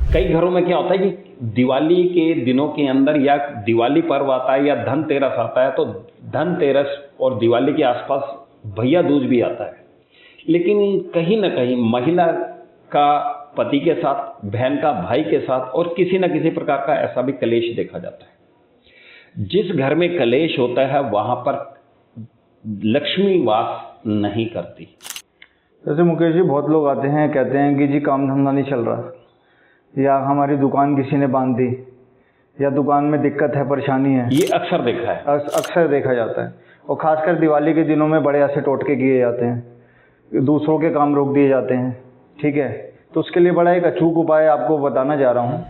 कई घरों में क्या होता है कि दिवाली के दिनों के अंदर या दिवाली पर्व आता है या धनतेरस आता है, तो धनतेरस और दिवाली के आसपास भैया दूज भी आता है। लेकिन कहीं ना कहीं महिला का पति के साथ, बहन का भाई के साथ और किसी न किसी प्रकार का ऐसा भी कलेश देखा जाता है। जिस घर में कलेश होता है वहां पर लक्ष्मी वास नहीं करती। जैसे मुकेश जी, बहुत लोग आते हैं, कहते हैं कि जी काम धंधा नहीं चल रहा, या हमारी दुकान किसी ने बांध दी, या दुकान में दिक्कत है, परेशानी है। ये अक्सर देखा है, अक्सर देखा जाता है। और ख़ासकर दिवाली के दिनों में बड़े ऐसे टोटके किए जाते हैं, दूसरों के काम रोक दिए जाते हैं। ठीक है, तो उसके लिए बड़ा एक अचूक उपाय आपको बताना जा रहा हूँ।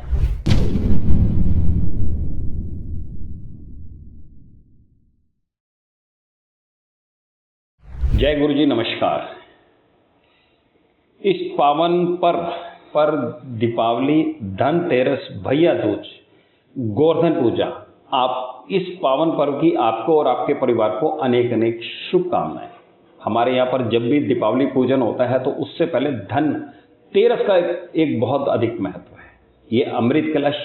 जय गुरु जी, नमस्कार। इस पावन पर्व पर दीपावली, धनतेरस, भैया दूज, गोवर्धन पूजा, आप इस पावन पर्व की आपको और आपके परिवार को अनेक अनेक शुभकामनाएं। हमारे यहाँ पर जब भी दीपावली पूजन होता है तो उससे पहले धनतेरस का एक बहुत अधिक महत्व है। ये अमृत कलश,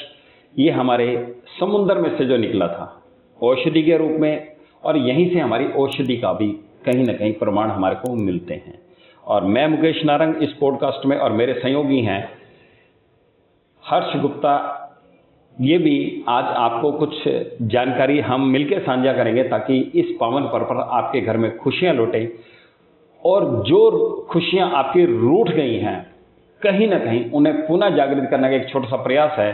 ये हमारे समुद्र में से जो निकला था औषधि के रूप में, और यहीं से हमारी औषधि का भी कहीं ना कहीं प्रमाण हमारे को मिलते हैं। और मैं मुकेश नारंग इस पॉडकास्ट में, और मेरे सहयोगी हैं हर्ष गुप्ता। ये भी आज आपको कुछ जानकारी हम मिलकर साझा करेंगे ताकि इस पावन पर्व पर आपके घर में खुशियां लौटें, और जो खुशियां आपकी रूठ गई हैं कहीं ना कहीं उन्हें पुनः जागृत करने का एक छोटा सा प्रयास है।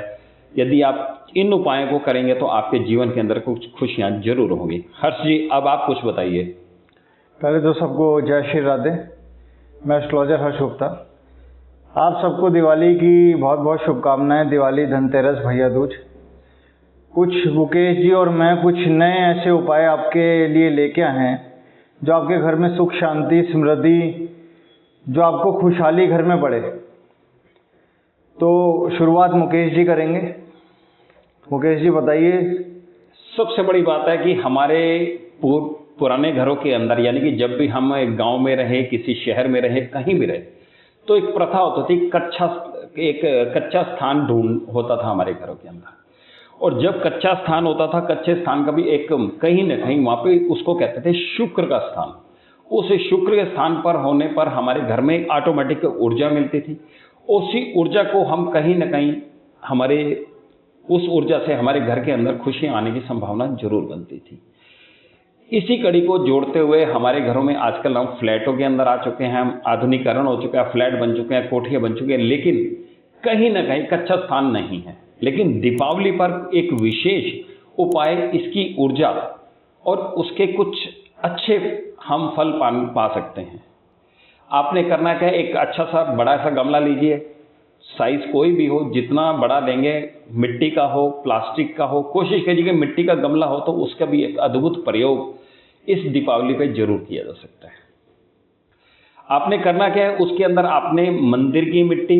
यदि आप इन उपायों को करेंगे तो आपके जीवन के अंदर कुछ खुशियां जरूर होंगी। हर्ष जी, अब आप कुछ बताइए। पहले तो सबको जय श्री राधे। मैं एस्ट्रोलॉजर हर्ष गुप्ता। आप सबको दिवाली की बहुत बहुत शुभकामनाएं। दिवाली, धनतेरस, भैया दूज। कुछ मुकेश जी और मैं कुछ नए ऐसे उपाय आपके लिए लेके आए हैं जो आपके घर में सुख, शांति, समृद्धि, जो आपको खुशहाली घर में बढ़े। तो शुरुआत मुकेश जी करेंगे। मुकेश जी बताइए। सबसे बड़ी बात है कि हमारे पुराने घरों के अंदर, यानी कि जब भी हम एक गांव में रहे, किसी शहर में रहे, कहीं भी रहे, तो एक प्रथा होती थी, एक कच्चा स्थान ढूंढ होता था हमारे घरों के अंदर। और जब कच्चा स्थान होता था, कच्चे स्थान का भी एक कहीं ना कहीं वहाँ पे उसको कहते थे शुक्र का स्थान। उस शुक्र के स्थान पर होने पर हमारे घर में ऑटोमेटिक ऊर्जा मिलती थी। उसी ऊर्जा को हम कहीं ना कहीं उस ऊर्जा से हमारे घर के अंदर खुशियाँ आने की संभावना जरूर बनती थी। इसी कड़ी को जोड़ते हुए हमारे घरों में आजकल हम फ्लैटों के अंदर आ चुके हैं, हम आधुनिकीकरण हो चुका है, फ्लैट बन चुके हैं, कोठियाँ बन चुकी हैं, लेकिन कहीं ना कहीं कच्चा स्थान नहीं है। लेकिन दीपावली पर एक विशेष उपाय, इसकी ऊर्जा और उसके कुछ अच्छे हम फल पा सकते हैं। आपने करना क्या, एक अच्छा सा बड़ा सा गमला लीजिए, साइज कोई भी हो, जितना बड़ा लेंगे, मिट्टी का हो, प्लास्टिक का हो, कोशिश कीजिए कि मिट्टी का गमला हो, तो उसका भी एक अद्भुत प्रयोग इस दीपावली पे जरूर किया जा सकता है। आपने करना क्या है, उसके अंदर आपने मंदिर की मिट्टी,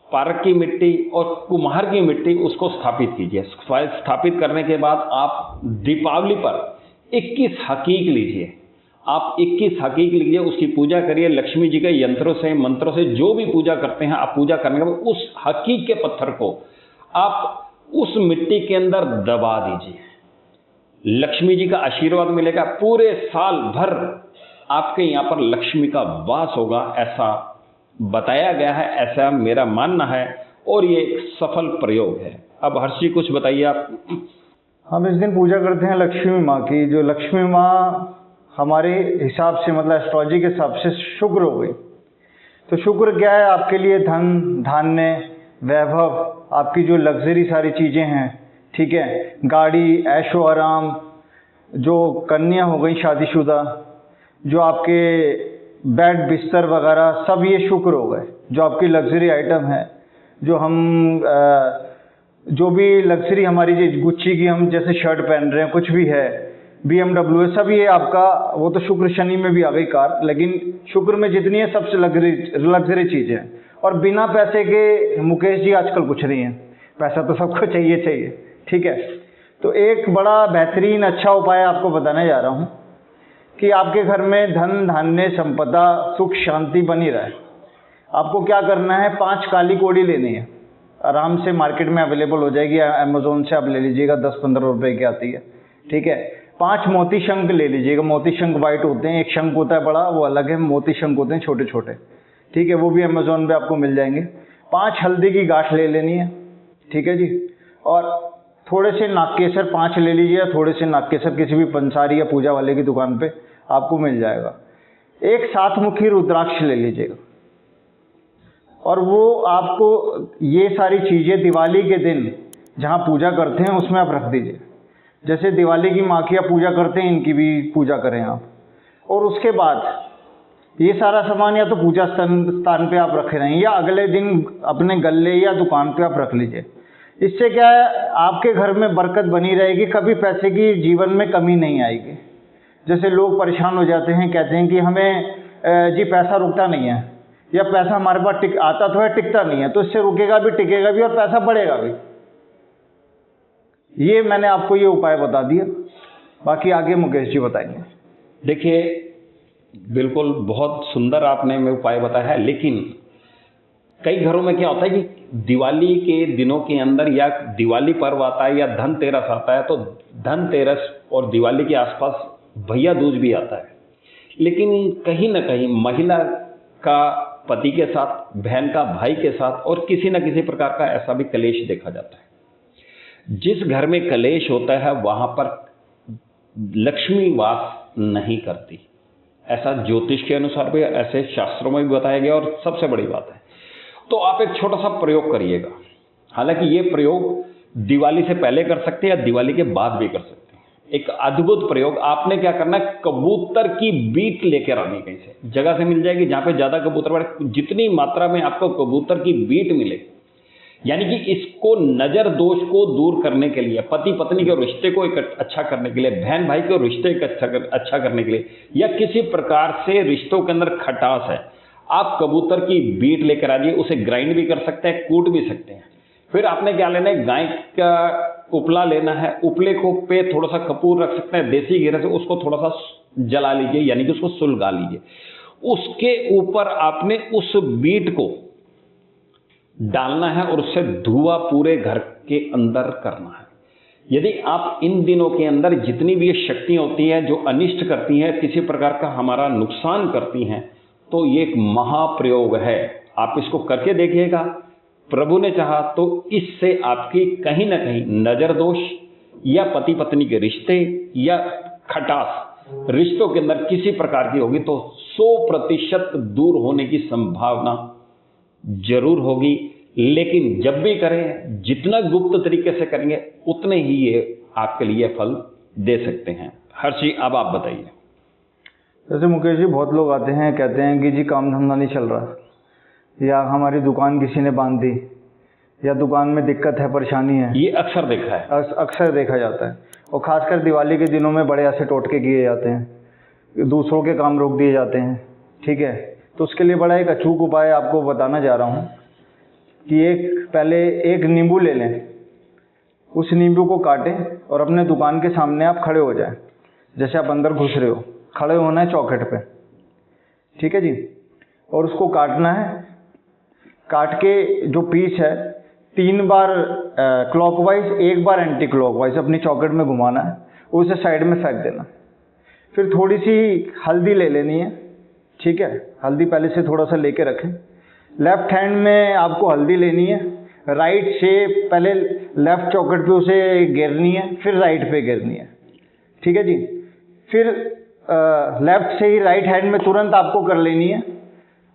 पार्क की मिट्टी और कुम्हार की मिट्टी उसको स्थापित कीजिए। स्थापित करने के बाद आप दीपावली पर 21 हकीक लीजिए। आप 21 हकीक लीजिए, उसकी पूजा करिए। लक्ष्मी जी के यंत्रों से, मंत्रों से, जो भी पूजा करते हैं आप पूजा करने के बाद उस हकीक के पत्थर को आप उस मिट्टी के अंदर दबा दीजिए। लक्ष्मी जी का आशीर्वाद मिलेगा। पूरे साल भर आपके यहाँ पर लक्ष्मी का वास होगा, ऐसा बताया गया है, ऐसा मेरा मानना है, और ये एक सफल प्रयोग है। अब हर्षी कुछ बताइए आप। हम इस दिन पूजा करते हैं लक्ष्मी माँ की। जो लक्ष्मी माँ हमारे हिसाब से, मतलब एस्ट्रोलॉजी के हिसाब से शुक्र हो गई। तो शुक्र क्या है आपके लिए? धन, धान्य, वैभव, आपकी जो लग्जरी सारी चीज़ें हैं, ठीक है, गाड़ी, ऐशो आराम, जो कन्या हो गई शादीशुदा, जो आपके बेड, बिस्तर वगैरह, सब ये शुक्र हो गए। जो आपकी लग्जरी आइटम है, जो भी लग्जरी हमारी, जो गुच्ची की हम जैसे शर्ट पहन रहे हैं, कुछ भी है, BMW है, सब ये आपका, वो तो शुक्र शनि में भी आ गई कार, लेकिन शुक्र में जितनी है सबसे लग्जरी चीज़ है। और बिना पैसे के मुकेश जी आजकल कुछ नहीं है। पैसा तो सबको चाहिए, ठीक है। तो एक बड़ा बेहतरीन अच्छा उपाय आपको बताने जा रहा हूँ कि आपके घर में धन, धान्य, संपदा, सुख, शांति बनी रहे। आपको क्या करना है, 5 काली कौड़ी लेनी है। आराम से मार्केट में अवेलेबल हो जाएगी, अमेज़ोन से आप ले लीजिएगा, 10-15 रुपए की आती है, ठीक है। 5 मोती शंख ले लीजिएगा, मोती शंख वाइट होते हैं, एक शंख होता है बड़ा, वो अलग है, मोती शंख होते हैं छोटे छोटे, ठीक है, वो भी अमेज़ोन पे आपको मिल जाएंगे। 5 हल्दी की गांठ ले लेनी है, ठीक है जी। और थोड़े से नागकेसर 5 ले लीजिए, थोड़े से नागकेसर किसी भी पंसारी या पूजा वाले की दुकान पे आपको मिल जाएगा। एक 7 मुखी रुद्राक्ष ले लीजिएगा, और वो आपको ये सारी चीज़ें दिवाली के दिन जहाँ पूजा करते हैं उसमें आप रख दीजिए। जैसे दिवाली की माँ की आप पूजा करते हैं, इनकी भी पूजा करें आप। और उसके बाद ये सारा सामान या तो पूजा स्थान पे आप रखे रहें, या अगले दिन अपने गले या दुकान पे आप रख लीजिए। इससे क्या है, आपके घर में बरकत बनी रहेगी, कभी पैसे की जीवन में कमी नहीं आएगी। जैसे लोग परेशान हो जाते हैं, कहते हैं कि हमें जी पैसा रुकता नहीं है, या पैसा हमारे पास आता तो है, टिकता नहीं है। तो इससे रुकेगा भी, टिकेगा भी, और पैसा बढ़ेगा भी। ये मैंने आपको ये उपाय बता दिया, बाकी आगे मुकेश जी बताएंगे। देखिए, बिल्कुल बहुत सुंदर आपने में उपाय बताया है, लेकिन कई घरों में क्या होता है कि दिवाली के दिनों के अंदर या दिवाली पर्व आता है या धनतेरस आता है, तो धनतेरस और दिवाली के आसपास भैया दूज भी आता है। लेकिन कहीं ना कहीं महिला का पति के साथ, बहन का भाई के साथ, और किसी न किसी प्रकार का ऐसा भी कलेश देखा जाता है। जिस घर में कलेश होता है वहां पर लक्ष्मी वास नहीं करती, ऐसा ज्योतिष के अनुसार भी, ऐसे शास्त्रों में भी बताया गया। और सबसे बड़ी बात है, तो आप एक छोटा सा प्रयोग करिएगा। हालांकि ये प्रयोग दिवाली से पहले कर सकते हैं या दिवाली के बाद भी कर सकते हैं। एक अद्भुत प्रयोग, आपने क्या करना है, कबूतर की बीट लेकर आनी, कहीं से जगह से मिल जाएगी जहां पे ज्यादा कबूतर बढ़े। जितनी मात्रा में आपको कबूतर की बीट मिले, यानी कि इसको नजर दोष को दूर करने के लिए, पति पत्नी के रिश्ते को एक अच्छा करने के लिए, बहन भाई के रिश्ते को अच्छा करने के लिए, या किसी प्रकार से रिश्तों के अंदर खटास है, आप कबूतर की बीट लेकर आइए। उसे ग्राइंड भी कर सकते हैं, कूट भी सकते हैं। फिर आपने क्या लेना है, गाय का उपला लेना है। उपले को पे थोड़ा सा कपूर रख सकते हैं, देसी घेरे से उसको थोड़ा सा जला लीजिए, यानी कि उसको सुलगा लीजिए। उसके ऊपर आपने उस बीट को डालना है और उससे धुआं पूरे घर के अंदर करना है। यदि आप इन दिनों के अंदर जितनी भी ये शक्तियां होती हैं जो अनिष्ट करती हैं, किसी प्रकार का हमारा नुकसान करती हैं, तो ये एक महाप्रयोग है। आप इसको करके देखिएगा, प्रभु ने चाहा तो इससे आपकी कहीं ना कहीं नजर दोष या पति पत्नी के रिश्ते या खटास रिश्तों के अंदर किसी प्रकार की होगी तो 100% दूर होने की संभावना जरूर होगी। लेकिन जब भी करें, जितना गुप्त तरीके से करेंगे उतने ही ये आपके लिए फल दे सकते हैं। हर्षी, अब आप बताइए। जैसे मुकेश जी, बहुत लोग आते हैं, कहते हैं कि जी काम धंधा नहीं चल रहा, या हमारी दुकान किसी ने बांध दी, या दुकान में दिक्कत है, परेशानी है। ये अक्सर देखा है, अक्सर देखा जाता है। और खासकर दिवाली के दिनों में बड़े ऐसे टोटके किए जाते हैं, दूसरों के काम रोक दिए जाते हैं, ठीक है। तो उसके लिए बड़ा एक अचूक उपाय आपको बताना जा रहा हूँ कि पहले एक नींबू ले लें, उस नींबू को काटें और अपने दुकान के सामने आप खड़े हो जाएं। जैसे आप अंदर घुस रहे हो, खड़े होना है चौखट पे, ठीक है जी। और उसको काटना है, काट के जो पीस है 3 बार क्लॉकवाइज, 1 बार एंटी क्लॉकवाइज अपनी चौखट में घुमाना है, उसे साइड में फेंक देना। फिर थोड़ी सी हल्दी ले लेनी है, ठीक है। हल्दी पहले से थोड़ा सा लेके रखें। लेफ्ट हैंड में आपको हल्दी लेनी है, राइट से पहले लेफ्ट चौखट पे उसे गिरनी है, फिर राइट पे गिरनी है, ठीक है जी। फिर लेफ्ट से ही राइट हैंड में तुरंत आपको कर लेनी है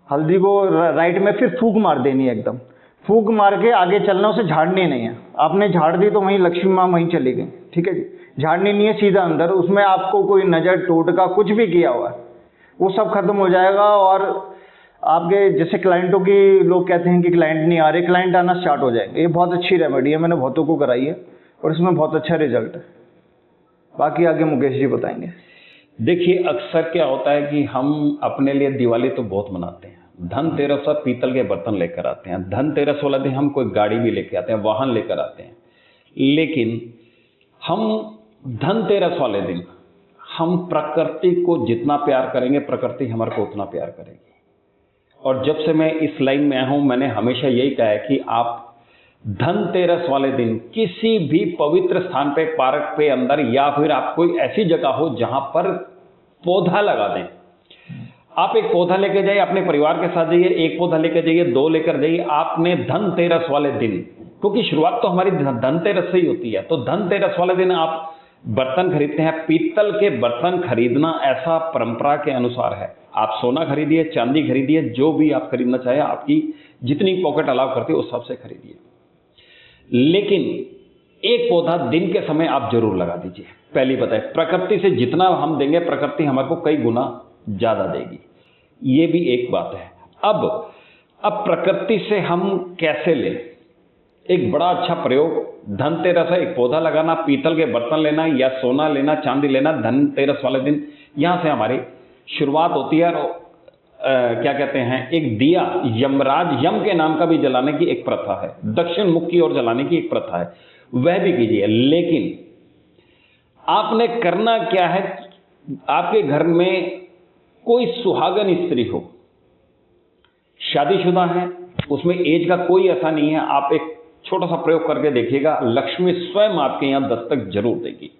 हल्दी को राइट में, फिर फूंक मार देनी है, एकदम फूंक मार के आगे चलना, उसे झाड़नी नहीं है। आपने झाड़ दी तो वहीं लक्ष्मी माँ वहीं चली गई, ठीक है जी। झाड़नी नहीं है, सीधा अंदर, उसमें आपको कोई नज़र टोटका कुछ भी किया हुआ है वो सब खत्म हो जाएगा। और आपके जैसे क्लाइंटों की, लोग कहते हैं कि क्लाइंट नहीं आ रहे, क्लाइंट आना स्टार्ट हो जाएंगे। ये बहुत अच्छी रेमेडी है, मैंने बहुतों को कराई है और इसमें बहुत अच्छा रिजल्ट है। बाकी आगे मुकेश जी बताएंगे। देखिए, अक्सर क्या होता है कि हम अपने लिए दिवाली तो बहुत मनाते हैं, धनतेरस पर पीतल के बर्तन लेकर आते हैं, धनतेरस वाला दिन हम कोई गाड़ी भी लेकर आते हैं, वाहन लेकर आते हैं। लेकिन हम धनतेरस वाले दिन हम प्रकृति को जितना प्यार करेंगे, प्रकृति हमारे को उतना प्यार करेगी। और जब से मैं इस लाइन में आया हूँ, मैंने हमेशा यही कहा है कि आप धनतेरस वाले दिन किसी भी पवित्र स्थान पे, पार्क पे अंदर, या फिर आप कोई ऐसी जगह हो जहां पर पौधा लगा दें। आप एक पौधा लेके जाइए, अपने परिवार के साथ जाइए, एक पौधा लेकर जाइए, 2 लेकर जाइए। आपने धनतेरस वाले दिन, क्योंकि शुरुआत तो हमारी धनतेरस से ही होती है, तो धनतेरस वाले दिन आप बर्तन खरीदते हैं। पीतल के बर्तन खरीदना ऐसा परंपरा के अनुसार है। आप सोना खरीदिए, चांदी खरीदिए, जो भी आप खरीदना चाहे, आपकी जितनी पॉकेट अलाउ करती है उस हिसाब से खरीदिए। लेकिन एक पौधा दिन के समय आप जरूर लगा दीजिए। पहली बात है, प्रकृति से जितना हम देंगे प्रकृति हमारे को कई गुना ज्यादा देगी, ये भी एक बात है। अब प्रकृति से हम कैसे लें? एक बड़ा अच्छा प्रयोग धनतेरस है, एक पौधा लगाना, पीतल के बर्तन लेना या सोना लेना, चांदी लेना। धनतेरस वाले दिन यहां से हमारी शुरुआत होती है। और क्या कहते हैं, एक दिया यमराज, यम के नाम का भी जलाने की एक प्रथा है, दक्षिण मुख की ओर जलाने की एक प्रथा है, वह भी कीजिए। लेकिन आपने करना क्या है, आपके घर में कोई सुहागन स्त्री हो, शादीशुदा है, उसमें एज का कोई ऐसा नहीं है, आप एक छोटा सा प्रयोग करके देखिएगा, लक्ष्मी स्वयं आपके यहां दस्तक जरूर देगी।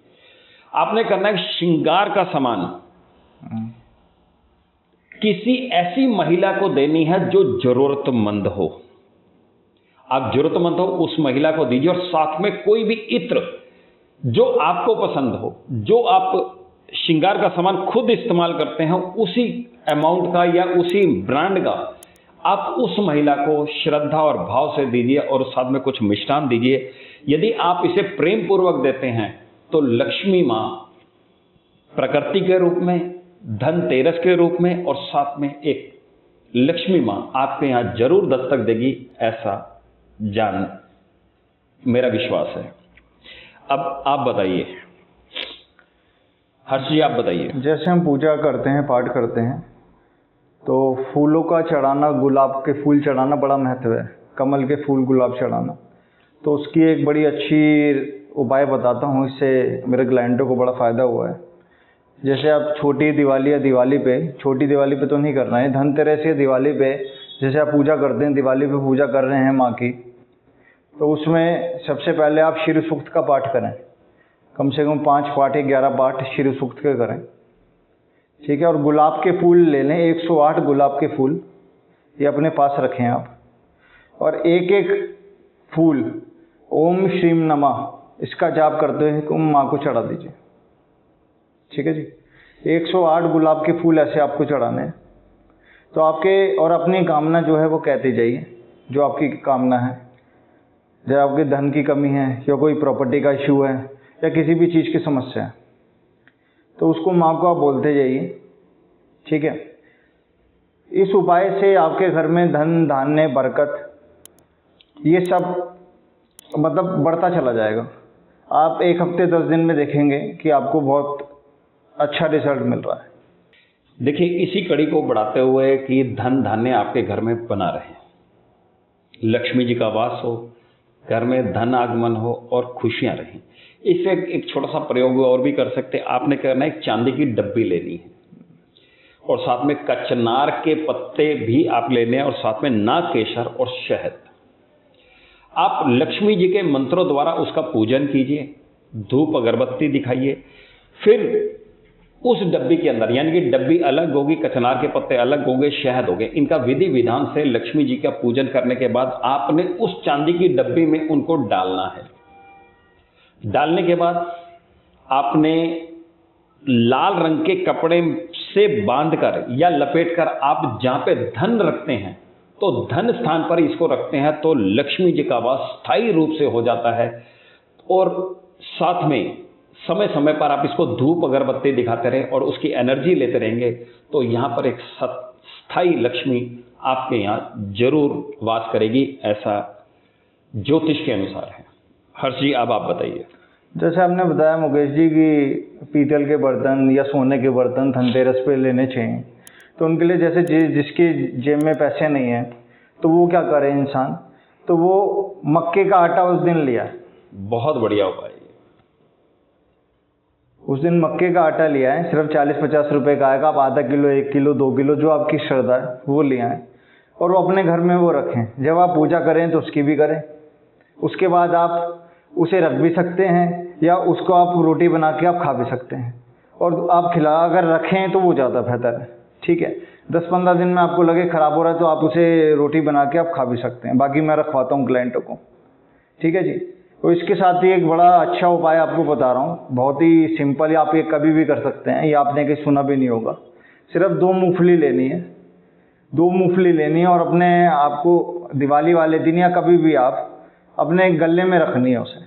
आपने करना है श्रृंगार का सामान किसी ऐसी महिला को देनी है जो जरूरतमंद हो। आप जरूरतमंद हो उस महिला को दीजिए, और साथ में कोई भी इत्र जो आपको पसंद हो, जो आप श्रृंगार का सामान खुद इस्तेमाल करते हैं, उसी अमाउंट का या उसी ब्रांड का आप उस महिला को श्रद्धा और भाव से दीजिए, और साथ में कुछ मिष्ठान दीजिए। यदि आप इसे प्रेम पूर्वक देते हैं तो लक्ष्मी मां प्रकृति के रूप में, धनतेरस के रूप में, और साथ में एक लक्ष्मी मां आपके यहां जरूर दस्तक देगी, ऐसा जान मेरा विश्वास है। अब आप बताइए हर्ष जी, आप बताइए। जैसे हम पूजा करते हैं, पाठ करते हैं, तो फूलों का चढ़ाना, गुलाब के फूल चढ़ाना बड़ा महत्व है। कमल के फूल, गुलाब चढ़ाना, तो उसकी एक बड़ी अच्छी उपाय बताता हूँ, इससे मेरे क्लाइंटों को बड़ा फ़ायदा हुआ है। जैसे आप छोटी दिवाली या दिवाली पे, छोटी दिवाली पे तो नहीं करना है, धनतेरस या दिवाली पे जैसे आप पूजा करते हैं, दिवाली पे पूजा कर रहे हैं माँ की, तो उसमें सबसे पहले आप शिव सूक्त का पाठ करें। कम से कम 5 पाठ या 11 पाठ शिव सूक्त के करें, ठीक है। और गुलाब के फूल ले लें, 108 गुलाब के फूल ये अपने पास रखें आप, और एक एक फूल ओम श्रीम नमः इसका जाप करते हुए माँ को चढ़ा दीजिए, ठीक है जी। 108 गुलाब के फूल ऐसे आपको चढ़ाने हैं। तो आपके, और अपनी कामना जो है वो कहते जाइए, जो आपकी कामना है। जब आपके धन की कमी है, या कोई प्रॉपर्टी का इशू है, या किसी भी चीज़ की समस्या है, तो उसको माँ को आप बोलते जाइए, ठीक है। इस उपाय से आपके घर में धन, धान्य, बरकत, ये सब मतलब बढ़ता चला जाएगा। आप 1 हफ्ते 10 दिन में देखेंगे कि आपको बहुत अच्छा रिजल्ट मिल रहा है। देखिए, इसी कड़ी को बढ़ाते हुए कि धन धान्य आपके घर में बना रहे, लक्ष्मी जी का वास हो, घर में धन आगमन हो और खुशियां रहें, इससे एक छोटा सा प्रयोग और भी कर सकते हैं। आपने करना है, एक चांदी की डब्बी लेनी है, और साथ में कचनार के पत्ते भी आप लेने हैं, और साथ में नागकेशर और शहद। आप लक्ष्मी जी के मंत्रों द्वारा उसका पूजन कीजिए, धूप अगरबत्ती दिखाइए। फिर उस डब्बी के अंदर, यानी कि डब्बी अलग होगी, कचनार के पत्ते अलग होंगे, शहद होंगे, इनका विधि विधान से लक्ष्मी जी का पूजन करने के बाद आपने उस चांदी की डब्बी में उनको डालना है। डालने के बाद आपने लाल रंग के कपड़े से बांधकर या लपेटकर आप जहां पे धन रखते हैं, तो धन स्थान पर इसको रखते हैं, तो लक्ष्मी जी का वास स्थायी रूप से हो जाता है। और साथ में समय समय पर आप इसको धूप अगरबत्ती दिखाते रहे और उसकी एनर्जी लेते रहेंगे, तो यहाँ पर एक स्थायी लक्ष्मी आपके यहाँ जरूर वास करेगी, ऐसा ज्योतिष के अनुसार है। हर्ष जी, अब आप बताइए। जैसे आपने बताया मुकेश जी कि पीतल के बर्तन या सोने के बर्तन धनतेरस पे लेने चाहिए, तो उनके लिए जैसे जिसके जेब में पैसे नहीं है, तो वो क्या करे इंसान, तो वो मक्के का आटा उस दिन लिया। बहुत बढ़िया उपाय। उस दिन मक्के का आटा लिया है, सिर्फ 40-50 रुपए का आएगा। आप आधा किलो, 1 किलो, 2 किलो, जो आपकी श्रद्धा है वो लिया है, और वो अपने घर में वो रखें। जब आप पूजा करें तो उसकी भी करें, उसके बाद आप उसे रख भी सकते हैं या उसको आप रोटी बना के आप खा भी सकते हैं, और आप खिला अगर रखें तो वो ज़्यादा बेहतर है। ठीक है, 10-15 दिन में आपको लगे ख़राब हो रहा है तो आप उसे रोटी बना के आप खा भी सकते हैं, बाकी मैं रखवाता हूँ क्लाइंटों को। ठीक है जी। तो इसके साथ ही एक बड़ा अच्छा उपाय आपको बता रहा हूँ, बहुत ही सिंपल है, आप ये कभी भी कर सकते हैं, ये आपने कहीं सुना भी नहीं होगा। सिर्फ 2 मूंगफली लेनी है, 2 मूंगफली लेनी है और अपने आपको दिवाली वाले दिन या कभी भी आप अपने गले में रखनी है उसे,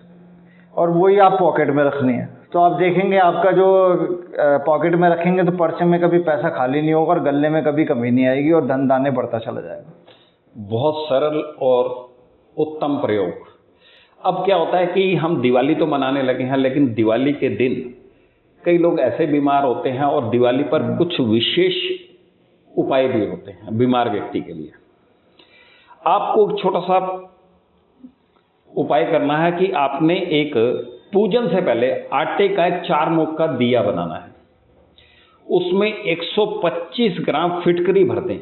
और वही आप पॉकेट में रखनी है। तो आप देखेंगे आपका जो पॉकेट में रखेंगे तो पर्चे में कभी पैसा खाली नहीं होगा और गले में कभी कमी नहीं आएगी और धन दाने बढ़ता चला जाएगा। बहुत सरल और उत्तम प्रयोग। अब क्या होता है कि हम दिवाली तो मनाने लगे हैं, लेकिन दिवाली के दिन कई लोग ऐसे बीमार होते हैं और दिवाली पर कुछ विशेष उपाय भी होते हैं बीमार व्यक्ति के लिए। आपको एक छोटा सा उपाय करना है कि आपने एक पूजन से पहले आटे का एक 4 मुख का दिया बनाना है, उसमें 125 ग्राम फिटकरी भर दें।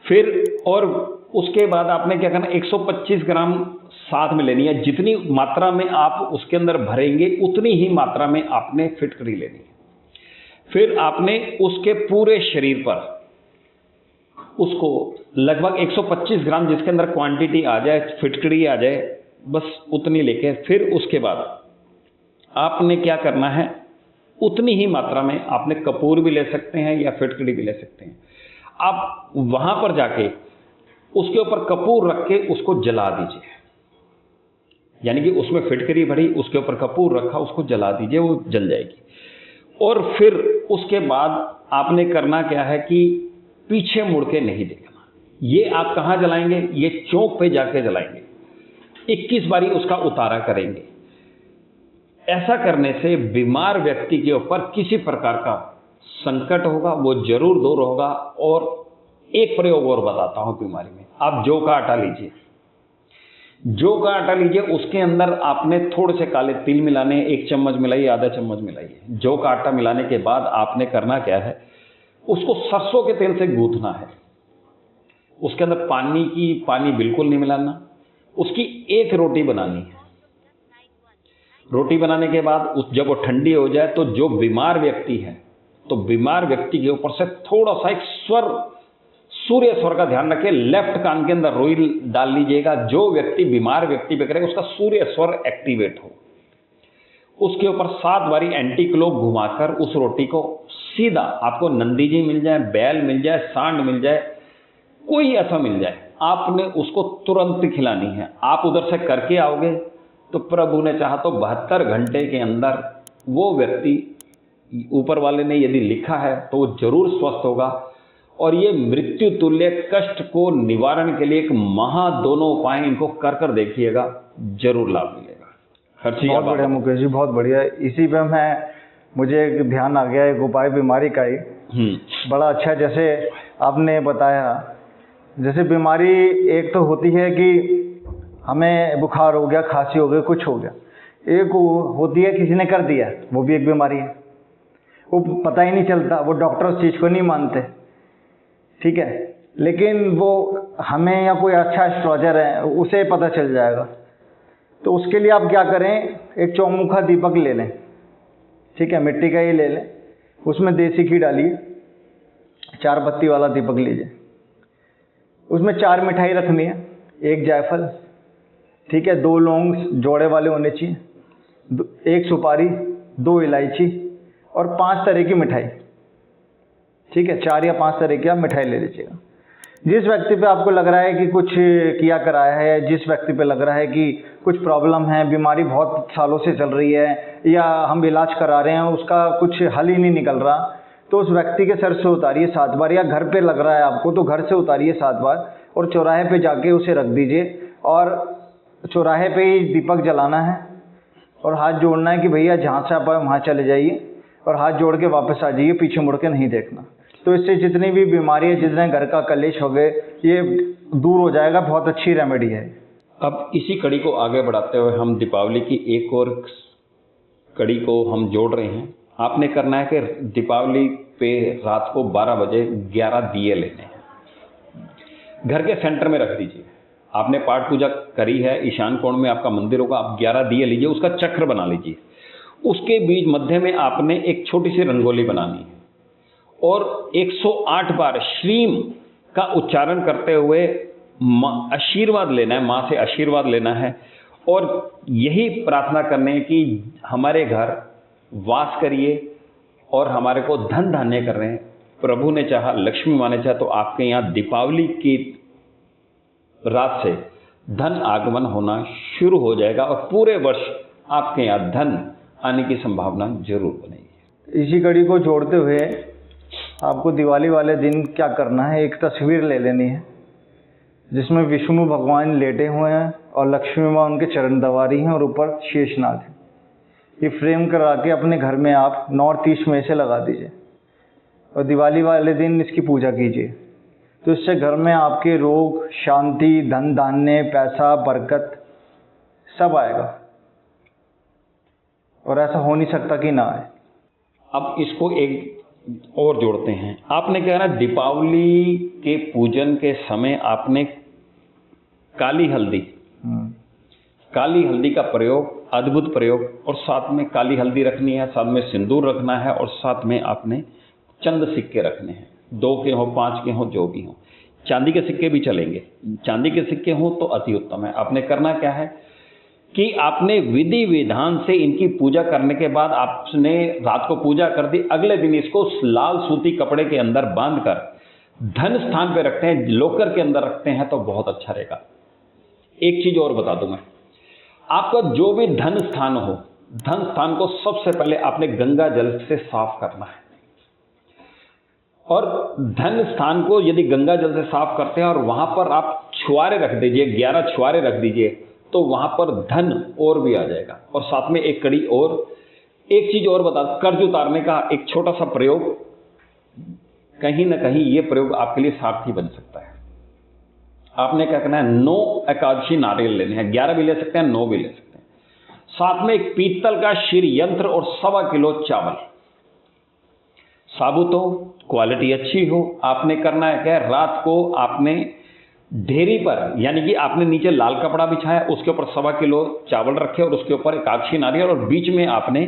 फिर और उसके बाद आपने क्या करना, 125 ग्राम साथ में लेनी है, जितनी मात्रा में आप उसके अंदर भरेंगे उतनी ही मात्रा में आपने फिटकरी लेनी है। फिर आपने उसके पूरे शरीर पर उसको लगभग 125 ग्राम जिसके अंदर क्वांटिटी आ जाए, फिटकरी आ जाए, बस उतनी लेके फिर उसके बाद आपने क्या करना है, उतनी ही मात्रा में आपने कपूर भी ले सकते हैं या फिटकरी भी ले सकते हैं। आप वहां पर जाके उसके ऊपर कपूर रख के उसको जला दीजिए, यानी कि उसमें फिटकरी भरी, उसके ऊपर कपूर रखा, उसको जला दीजिए, वो जल जाएगी। और फिर उसके बाद आपने करना क्या है कि पीछे मुड़ के नहीं देखना। ये आप कहाँ जलाएंगे, ये चौक पे जाके जलाएंगे, 21 बारी उसका उतारा करेंगे। ऐसा करने से बीमार व्यक्ति के ऊपर किसी प्रकार का संकट होगा वो जरूर दूर होगा। और एक प्रयोग और बताता हूं बीमारी में, आप जौ का आटा लीजिए, जौ का आटा लीजिए, उसके अंदर आपने थोड़े से काले तिल मिलाने, 1 चम्मच मिलाइए, आधा चम्मच मिलाइए। जौ का आटा मिलाने के बाद आपने करना क्या है, उसको सरसों के तेल से गूंथना है, उसके अंदर पानी बिल्कुल नहीं मिलाना। उसकी एक रोटी बनानी है। रोटी बनाने के बाद जब वो ठंडी हो जाए तो जो बीमार व्यक्ति है, तो बीमार व्यक्ति के ऊपर से थोड़ा सा एक स्वर, सूर्य स्वर का ध्यान रखें, लेफ्ट कान के अंदर रुई डाल लीजिएगा। जो व्यक्ति बीमार व्यक्ति पे करेगा उसका सूर्य स्वर एक्टिवेट हो, उसके ऊपर 7 बारी एंटी क्लॉक घुमाकर उस रोटी को सीधा, आपको नंदी जी मिल जाए, बैल मिल जाए, सांड मिल जाए, कोई ऐसा मिल जाए, आपने उसको तुरंत खिलानी है। आप उधर से करके आओगे तो प्रभु ने चाहा तो 72 घंटे के अंदर वो व्यक्ति, ऊपर वाले ने यदि लिखा है तो वो जरूर स्वस्थ होगा। और ये मृत्यु तुल्य कष्ट को निवारण के लिए एक दोनों उपाय इनको कर कर देखिएगा, जरूर लाभ मिलेगा। हर्षी, बहुत बढ़िया मुकेश जी, बहुत बढ़िया। इसी पे मुझे एक ध्यान आ गया, एक उपाय बीमारी का ही बड़ा अच्छा। जैसे आपने बताया, जैसे बीमारी एक तो होती है कि हमें बुखार हो गया, खांसी हो गई, कुछ हो गया। एक होती है किसी ने कर दिया, वो भी एक बीमारी है, वो पता ही नहीं चलता, वो डॉक्टर उस चीज़ को नहीं मानते। ठीक है, लेकिन वो हमें या कोई अच्छा एस्ट्रोलॉजर है उसे पता चल जाएगा। तो उसके लिए आप क्या करें, एक चौमुखा दीपक ले लें। ठीक है, मिट्टी का ही ले लें, उसमें देसी घी डालिए, 4 बत्ती वाला दीपक लीजिए, उसमें 4 मिठाई रखनी है, 1 जायफल, ठीक है, 2 लौंग जोड़े वाले होने चाहिए, 1 सुपारी, 2 इलायची और 5 तरह की मिठाई। ठीक है, 4 या 5 तरह की आप मिठाई ले लीजिएगा। जिस व्यक्ति पे आपको लग रहा है कि कुछ किया कराया है, जिस व्यक्ति पे लग रहा है कि कुछ प्रॉब्लम है, बीमारी बहुत सालों से चल रही है या हम इलाज करा रहे हैं उसका कुछ हल ही नहीं निकल रहा, तो उस व्यक्ति के सर से उतारिए 7 बार, या घर पे लग रहा है आपको तो घर से उतारिए 7 बार और चौराहे पे जाके उसे रख दीजिए। और चौराहे पे ही दीपक जलाना है और हाथ जोड़ना है कि भैया जहाँ से आप आए वहाँ चले जाइए, और हाथ जोड़ के वापस आ जाइए, पीछे मुड़ के नहीं देखना। तो इससे जितनी भी बीमारी है, जितने घर का कलेश हो गए, ये दूर हो जाएगा। बहुत अच्छी रेमेडी है। अब इसी कड़ी को आगे बढ़ाते हुए हम दीपावली की एक और कड़ी को हम जोड़ रहे हैं। आपने करना है कि दीपावली पे रात को 12 बजे 11 दिए लेने हैं, घर के सेंटर में रख दीजिए। आपने पाठ पूजा करी है, ईशान कोण में आपका मंदिर होगा, आप 11 दिए लीजिए, उसका चक्र बना लीजिए। उसके बीच मध्य में आपने एक छोटी सी रंगोली बनानी है और 108 बार श्रीम का उच्चारण करते हुए आशीर्वाद लेना है, माँ से आशीर्वाद लेना है और यही प्रार्थना करने की हमारे घर वास करिए और हमारे को धन धान्य कर रहे हैं। प्रभु ने चाहा, लक्ष्मी माँ ने चाहा तो आपके यहाँ दीपावली की रात से धन आगमन होना शुरू हो जाएगा और पूरे वर्ष आपके यहाँ धन आने की संभावना जरूर बनेगी। इसी कड़ी को जोड़ते हुए आपको दिवाली वाले दिन क्या करना है, एक तस्वीर ले लेनी है जिसमें विष्णु भगवान लेटे हुए हैं और लक्ष्मी माँ उनके चरण दवारी हैं और ऊपर शेषनाग है। ये फ्रेम करा के अपने घर में आप नॉर्थ ईस्ट में से लगा दीजिए और दिवाली वाले दिन इसकी पूजा कीजिए। तो इससे घर में आपके रोग, शांति, धन धान्य, पैसा, बरकत सब आएगा और ऐसा हो नहीं सकता कि ना आए। अब इसको एक और जोड़ते हैं। आपने क्या ना, दीपावली के पूजन के समय आपने काली हल्दी का प्रयोग, अद्भुत प्रयोग, और साथ में काली हल्दी रखनी है, साथ में सिंदूर रखना है और साथ में आपने चंद सिक्के रखने हैं, 2 के हो, 5 के हो, जो भी हो। चांदी के सिक्के भी चलेंगे, चांदी के सिक्के हो तो अति उत्तम है। आपने करना क्या है कि आपने विधि विधान से इनकी पूजा करने के बाद आपने रात को पूजा कर दी, अगले दिन इसको लाल सूती कपड़े के अंदर बांधकर धन स्थान पे रखते हैं, लॉकर के अंदर रखते हैं तो बहुत अच्छा रहेगा। एक चीज और बता दूं मैं, आपका जो भी धन स्थान हो, धन स्थान को सबसे पहले आपने गंगा जल से साफ करना है और धन स्थान को यदि गंगा जल से साफ करते हैं और वहां पर आप छुआरे रख दीजिए, 11 छुआरे रख दीजिए, तो वहां पर धन और भी आ जाएगा। और साथ में एक कड़ी और, एक चीज और बता, कर्ज उतारने का एक छोटा सा प्रयोग, कहीं ना कहीं ये प्रयोग आपके लिए सारथी बन सकता है। आपने क्या करना है, 9 एकादशी नारियल लेने हैं, 11 भी ले सकते हैं, 9 भी ले सकते हैं। साथ में एक पीतल का शीर यंत्र और 1.25 किलो चावल, साबुत हो, क्वालिटी अच्छी हो। आपने करना है क्या, रात को आपने ढेरी पर, यानी कि आपने नीचे लाल कपड़ा बिछाया, उसके ऊपर 1.25 किलो चावल रखे और उसके ऊपर एकादशी नारियल और बीच में आपने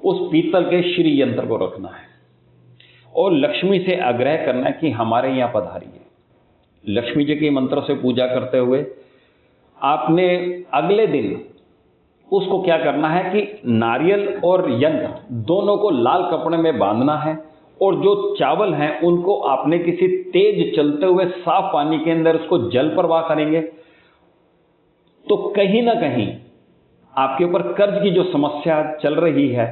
उस पीतल के श्री यंत्र को रखना है और लक्ष्मी से आग्रह करना है कि हमारे यहाँ पधारिए। लक्ष्मी जी के मंत्र से पूजा करते हुए आपने अगले दिन उसको क्या करना है कि नारियल और यंत्र दोनों को लाल कपड़े में बांधना है और जो चावल हैं उनको आपने किसी तेज चलते हुए साफ पानी के अंदर उसको जल प्रवाह करेंगे, तो कहीं ना कहीं आपके ऊपर कर्ज की जो समस्या चल रही है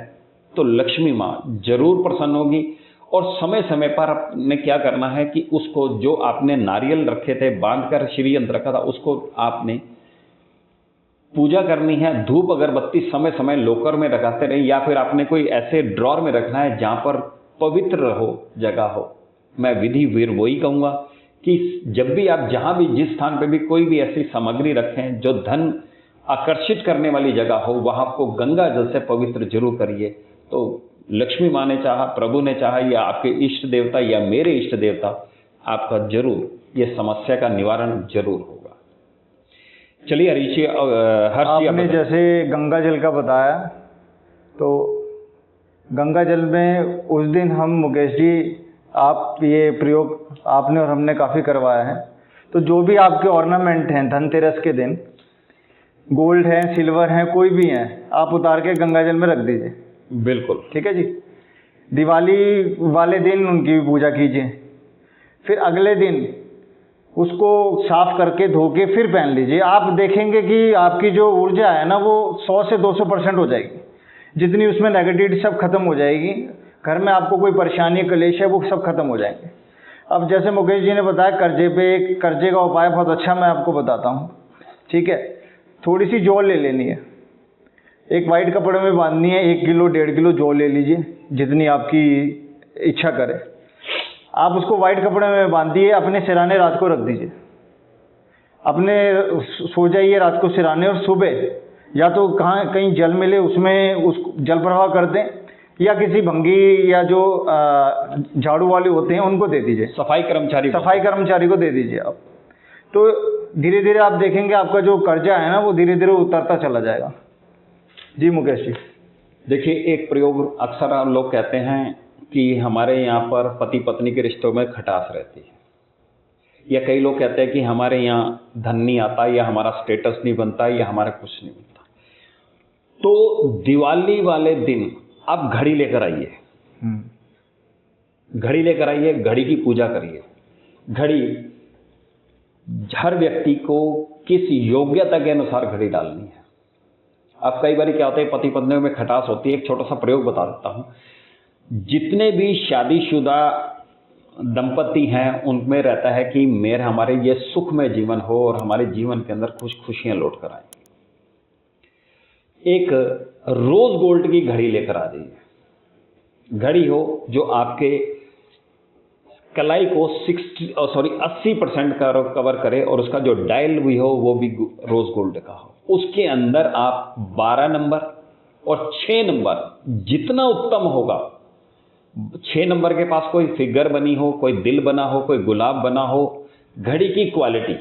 तो लक्ष्मी माँ जरूर प्रसन्न होगी। और समय समय पर आपने क्या करना है कि उसको जो आपने नारियल रखे थे, बांधकर श्री यंत्र रखा था, उसको आपने पूजा करनी है। धूप अगरबत्ती समय समय लॉकर में रखाते रहे या फिर आपने कोई ऐसे ड्रॉर में रखना है जहां पर पवित्र हो, जगह हो। मैं विधि वीर वही कहूँगा कि जब भी आप जहाँ भी जिस स्थान पर भी कोई भी ऐसी सामग्री रखें जो धन आकर्षित करने वाली जगह हो, वहाँ आपको गंगा जल से पवित्र जरूर करिए। तो लक्ष्मी माँ ने चाहा, प्रभु ने चाहा, या आपके इष्ट देवता या मेरे इष्ट देवता, आपका जरूर ये समस्या का निवारण जरूर होगा। चलिए हरीश, आपने जैसे गंगा जल का बताया, तो गंगा जल में उस दिन हम मुकेश जी, आप ये प्रयोग आपने और हमने काफ़ी करवाया है। तो जो भी आपके ऑर्नामेंट हैं धनतेरस के दिन, गोल्ड है, सिल्वर है, कोई भी हैं, आप उतार के गंगा जल में रख दीजिए। बिल्कुल ठीक है जी। दिवाली वाले दिन उनकी भी पूजा कीजिए, फिर अगले दिन उसको साफ करके धो के फिर पहन लीजिए। आप देखेंगे कि आपकी जो ऊर्जा है ना वो 100 से 200% हो जाएगी। जितनी उसमें नेगेटिविटी सब खत्म हो जाएगी, घर में आपको कोई परेशानी क्लेश है वो सब खत्म हो जाएंगे। अब जैसे मुकेश जी ने बताया कर्जे पे, एक कर्जे का उपाय बहुत अच्छा मैं आपको बताता हूँ। ठीक है, थोड़ी सी जौ ले लेनी है, एक वाइट कपड़े में बांधनी है, 1 किलो 1.5 किलो जौ ले लीजिए, जितनी आपकी इच्छा करे। आप उसको वाइट कपड़े में बांधिए, अपने सिराने रात को रख दीजिए, अपने सो जाइए रात को सिराने, और सुबह या तो कहीं जल मिले उसमें उस जल प्रवाह कर दें, या किसी भंगी या जो झाड़ू वाले होते हैं उनको दे दीजिए, सफाई कर्मचारी को दे दीजिए आप। तो धीरे धीरे आप देखेंगे आपका जो कर्जा है ना वो धीरे धीरे उतरता चला जाएगा। जी मुकेश जी। देखिए, एक प्रयोग अक्सर लोग कहते हैं कि हमारे यहाँ पर पति पत्नी के रिश्तों में खटास रहती है, या कई लोग कहते हैं कि हमारे यहाँ धन नहीं आता, या हमारा स्टेटस नहीं बनता, या हमारा कुछ नहीं बनता। तो दिवाली वाले दिन आप घड़ी लेकर आइए, घड़ी लेकर आइए, घड़ी की पूजा करिए। घड़ी हर व्यक्ति को किस योग्यता के अनुसार घड़ी डालनी है। अब कई बार क्या होता है, पति पत्नी में खटास होती है। एक छोटा सा प्रयोग बता देता हूँ। जितने भी शादीशुदा दंपति हैं उनमें रहता है कि हमारे ये सुखमय जीवन हो और हमारे जीवन के अंदर खुशियां लौट कर आए। एक रोज गोल्ड की घड़ी लेकर आ जाइए। घड़ी हो जो आपके कलाई को 80% कवर करे और उसका जो डायल भी हो वो भी रोज गोल्ड का हो। उसके अंदर आप 12 नंबर और 6 नंबर जितना उत्तम होगा, 6 नंबर के पास कोई फिगर बनी हो, कोई दिल बना हो, कोई गुलाब बना हो, घड़ी की क्वालिटी,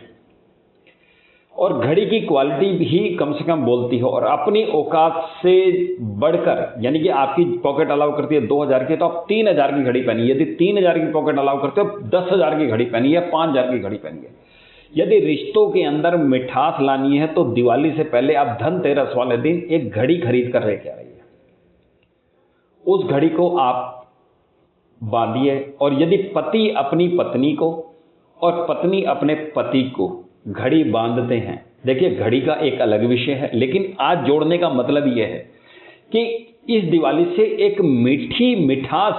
और घड़ी की क्वालिटी भी कम से कम बोलती हो, और अपनी औकात से बढ़कर, यानी कि आपकी पॉकेट अलाउ करती है 2000 की, तो आप 3000 की घड़ी पहनिए। यदि 3000 की पॉकेट अलाउ करते हो 10,000 की घड़ी पहनिए, 5000 की घड़ी पहनिए। यदि रिश्तों के अंदर मिठास लानी है तो दिवाली से पहले आप धनतेरस वाले दिन एक घड़ी खरीद कर लेके आइए। उस घड़ी को आप बांधिए, और यदि पति अपनी पत्नी को और पत्नी अपने पति को घड़ी बांधते हैं, देखिए घड़ी का एक अलग विषय है, लेकिन आज जोड़ने का मतलब यह है कि इस दिवाली से एक मीठी मिठास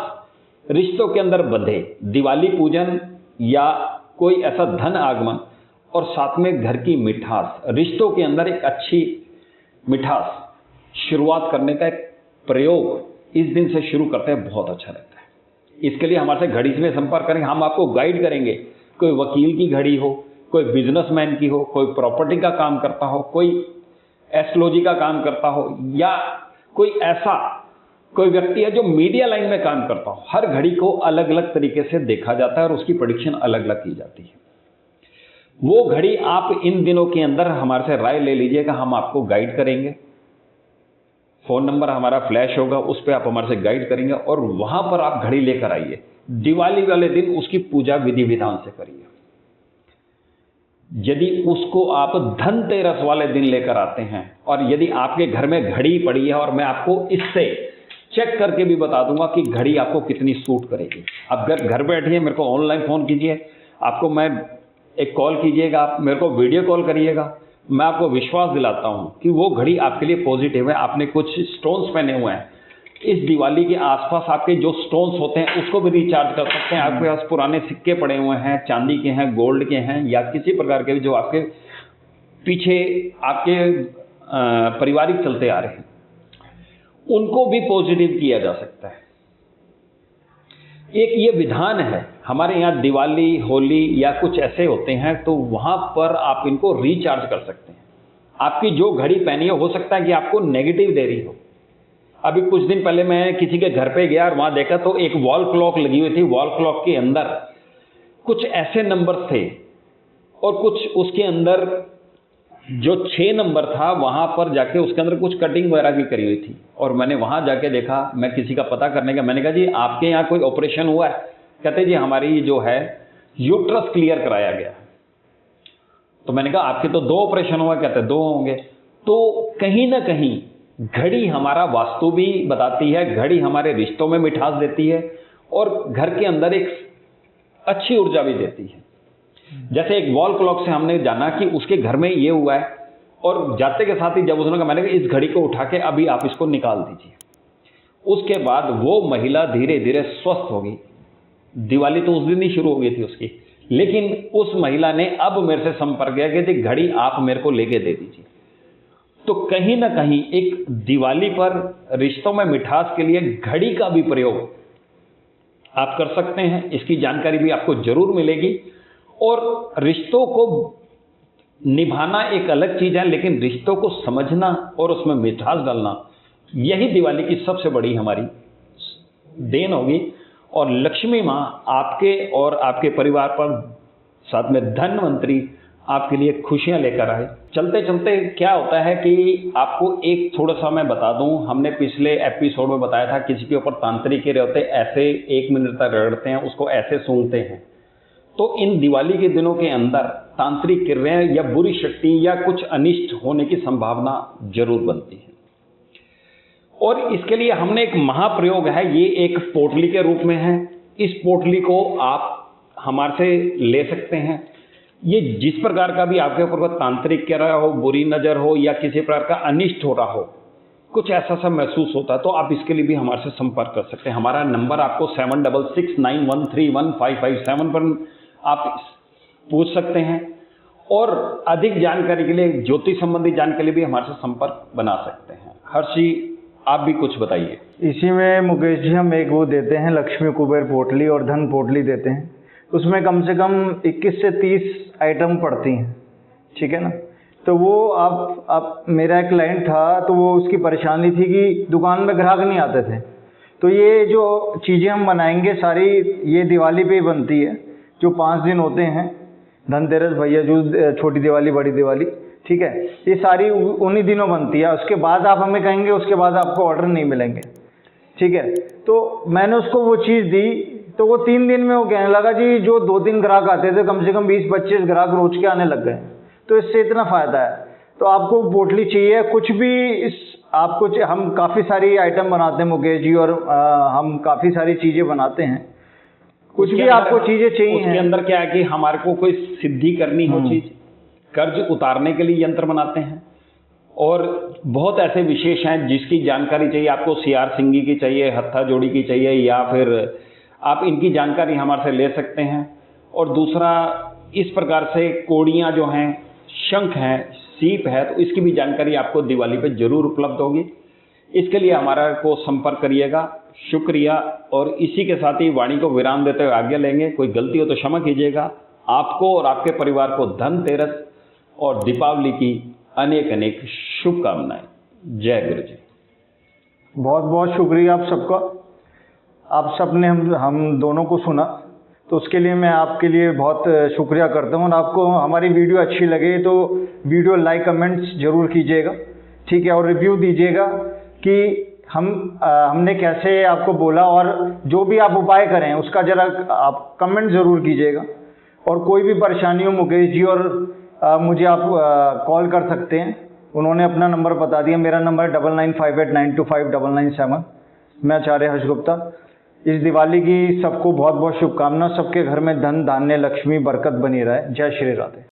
रिश्तों के अंदर बंधे। दिवाली पूजन या कोई ऐसा धन आगमन और साथ में घर की मिठास, रिश्तों के अंदर एक अच्छी मिठास शुरुआत करने का एक प्रयोग इस दिन से शुरू करते हैं, बहुत अच्छा रहता है। इसके लिए हमारे से घड़ी से संपर्क करेंगे, हम आपको गाइड करेंगे। कोई वकील की घड़ी हो, कोई बिजनेसमैन की हो, कोई प्रॉपर्टी का काम करता हो, कोई एस्ट्रोलॉजी का काम करता हो, या कोई ऐसा कोई व्यक्ति है जो मीडिया लाइन में काम करता हो, हर घड़ी को अलग अलग तरीके से देखा जाता है और उसकी प्रेडिक्शन अलग अलग की जाती है। वो घड़ी आप इन दिनों के अंदर हमारे से राय ले लीजिएगा, हम आपको गाइड करेंगे। फोन नंबर हमारा फ्लैश होगा, उस पर आप हमारे से गाइड करेंगे और वहां पर आप घड़ी लेकर आइए। दिवाली वाले दिन उसकी पूजा विधि विधान से करिए। यदि उसको आप धनतेरस वाले दिन लेकर आते हैं, और यदि आपके घर में घड़ी पड़ी है, और मैं आपको इससे चेक करके भी बता दूंगा कि घड़ी आपको कितनी सूट करेगी। आप घर बैठिए, मेरे को ऑनलाइन फोन कीजिए, आपको मैं एक कॉल कीजिएगा, आप मेरे को वीडियो कॉल करिएगा, मैं आपको विश्वास दिलाता हूं कि वो घड़ी आपके लिए पॉजिटिव है। आपने कुछ स्टोन्स पहने हुए हैं, इस दिवाली के आसपास आपके जो स्टोन्स होते हैं उसको भी रिचार्ज कर सकते हैं। आपके पास पुराने सिक्के पड़े हुए हैं, चांदी के हैं, गोल्ड के हैं, या किसी प्रकार के भी जो आपके पीछे आपके पारिवारिक चलते आ रहे हैं, उनको भी पॉजिटिव किया जा सकता है। एक ये विधान है हमारे यहाँ, दिवाली होली या कुछ ऐसे होते हैं तो वहां पर आप इनको रिचार्ज कर सकते हैं। आपकी जो घड़ी पहनी हो सकता है कि आपको नेगेटिव दे रही हो। अभी कुछ दिन पहले मैं किसी के घर पे गया और वहां देखा तो एक वॉल क्लॉक लगी हुई थी। वॉल क्लॉक के अंदर कुछ ऐसे नंबर थे, और कुछ उसके अंदर जो 6 नंबर था वहां पर जाके उसके अंदर कुछ कटिंग वगैरह भी करी हुई थी। और मैंने वहां जाके देखा, मैं किसी का पता करने का, मैंने कहा जी आपके यहाँ कोई ऑपरेशन हुआ है? कहते जी हमारी जो है यूट्रस क्लियर कराया गया। तो मैंने कहा आपके तो 2 ऑपरेशन हुआ। कहते 2 होंगे। तो कहीं ना कहीं घड़ी हमारा वास्तु भी बताती है, घड़ी हमारे रिश्तों में मिठास देती है, और घर के अंदर एक अच्छी ऊर्जा भी देती है। जैसे एक वॉल क्लॉक से हमने जाना कि उसके घर में ये हुआ है, और जाते के साथ ही जब उसने कहा, मैंने कहा इस घड़ी को उठा के अभी आप इसको निकाल दीजिए। उसके बाद वो महिला धीरे धीरे स्वस्थ होगी। दिवाली तो उस दिन ही शुरू हो गई थी उसकी, लेकिन उस महिला ने अब मेरे से संपर्क किया कि घड़ी आप मेरे को लेके दे दीजिए। तो कहीं ना कहीं एक दिवाली पर रिश्तों में मिठास के लिए घड़ी का भी प्रयोग आप कर सकते हैं। इसकी जानकारी भी आपको जरूर मिलेगी। और रिश्तों को निभाना एक अलग चीज है, लेकिन रिश्तों को समझना और उसमें मिठास डालना, यही दिवाली की सबसे बड़ी हमारी देन होगी। और लक्ष्मी माँ आपके और आपके परिवार पर, साथ में धनवंतरी आपके लिए खुशियां लेकर आए। चलते चलते क्या होता है कि आपको एक थोड़ा सा मैं बता दूं, हमने पिछले एपिसोड में बताया था किसी के ऊपर तांत्रिक क्रिया होते ऐसे 1 मिनट तक रगड़ते हैं, उसको ऐसे सूंघते हैं। तो इन दिवाली के दिनों के अंदर तांत्रिक क्रियाएं या बुरी शक्ति या कुछ अनिष्ट होने की संभावना जरूर बनती है। और इसके लिए हमने एक महाप्रयोग है, ये एक पोटली के रूप में है। इस पोटली को आप हमारे से ले सकते हैं। ये जिस प्रकार का भी आपके ऊपर कोई तांत्रिक क्रिया हो, बुरी नज़र हो या किसी प्रकार का अनिष्ट हो रहा हो, कुछ ऐसा सा महसूस होता है, तो आप इसके लिए भी हमारे से संपर्क कर सकते हैं। हमारा नंबर आपको 7669131557 पर आप पूछ सकते हैं। और अधिक जानकारी के लिए, ज्योतिष संबंधी जानकारी के लिए भी हमारे से संपर्क बना सकते हैं। हर्षी, आप भी कुछ बताइए। इसी में मुकेश जी हम एक वो देते हैं, लक्ष्मी कुबेर पोटली और धन पोटली देते हैं। उसमें कम से कम 21 से 30 आइटम पड़ती हैं, ठीक है ना। तो वो आप मेरा एक क्लाइंट था, तो वो उसकी परेशानी थी कि दुकान में ग्राहक नहीं आते थे। तो ये जो चीज़ें हम बनाएंगे सारी ये दिवाली पे ही बनती है, जो 5 दिन होते हैं, धनतेरस, भैया दूज, छोटी दिवाली, बड़ी दिवाली, ठीक है। ये सारी उन्हीं दिनों बनती है। उसके बाद आप हमें कहेंगे, उसके बाद आपको ऑर्डर नहीं मिलेंगे, ठीक है। तो मैंने उसको वो चीज़ दी, तो वो 3 दिन में वो कहने लगा जी जो 2-3 ग्राहक आते थे, कम से कम 20-25 ग्राहक रोज के आने लग गए। तो इससे इतना फ़ायदा है। तो आपको पोटली चाहिए, कुछ भी आपको हम काफ़ी सारी आइटम बनाते हैं मुकेश जी, और हम काफ़ी सारी चीज़ें बनाते हैं। कुछ भी आपको चीज़ें चाहिए, उसके अंदर क्या है कि हमारे को कोई सिद्धि करनी हो चीज़, कर्ज उतारने के लिए यंत्र बनाते हैं। और बहुत ऐसे विशेष हैं जिसकी जानकारी चाहिए आपको, CR सिंगी की चाहिए, हत्था जोड़ी की चाहिए, या फिर आप इनकी जानकारी हमारे से ले सकते हैं। और दूसरा, इस प्रकार से कोड़ियाँ जो हैं, शंख हैं, सीप है, तो इसकी भी जानकारी आपको दिवाली पे जरूर उपलब्ध होगी। इसके लिए हमारा को संपर्क करिएगा। शुक्रिया। और इसी के साथ ही वाणी को विराम देते हुए आज्ञा लेंगे। कोई गलती हो तो क्षमा कीजिएगा। आपको और आपके परिवार को धनतेरस और दीपावली की अनेक अनेक शुभकामनाएं। जय गुरु जी। बहुत बहुत शुक्रिया आप सबका। आप सब ने हम दोनों को सुना, तो उसके लिए मैं आपके लिए बहुत शुक्रिया करता हूँ। और आपको हमारी वीडियो अच्छी लगे तो वीडियो लाइक कमेंट्स ज़रूर कीजिएगा, ठीक है। और रिव्यू दीजिएगा कि हमने कैसे आपको बोला, और जो भी आप उपाय करें उसका ज़रा आप कमेंट ज़रूर कीजिएगा। और कोई भी परेशानी हो मुकेश जी और मुझे आप कॉल कर सकते हैं। उन्होंने अपना नंबर बता दिया। मेरा नंबर 9958925997। मैं आचार्य हर्ष गुप्ता। इस दिवाली की सबको बहुत बहुत शुभकामनाएं। सबके घर में धन, धान्य, लक्ष्मी, बरकत बनी रहे। जय श्री राधे।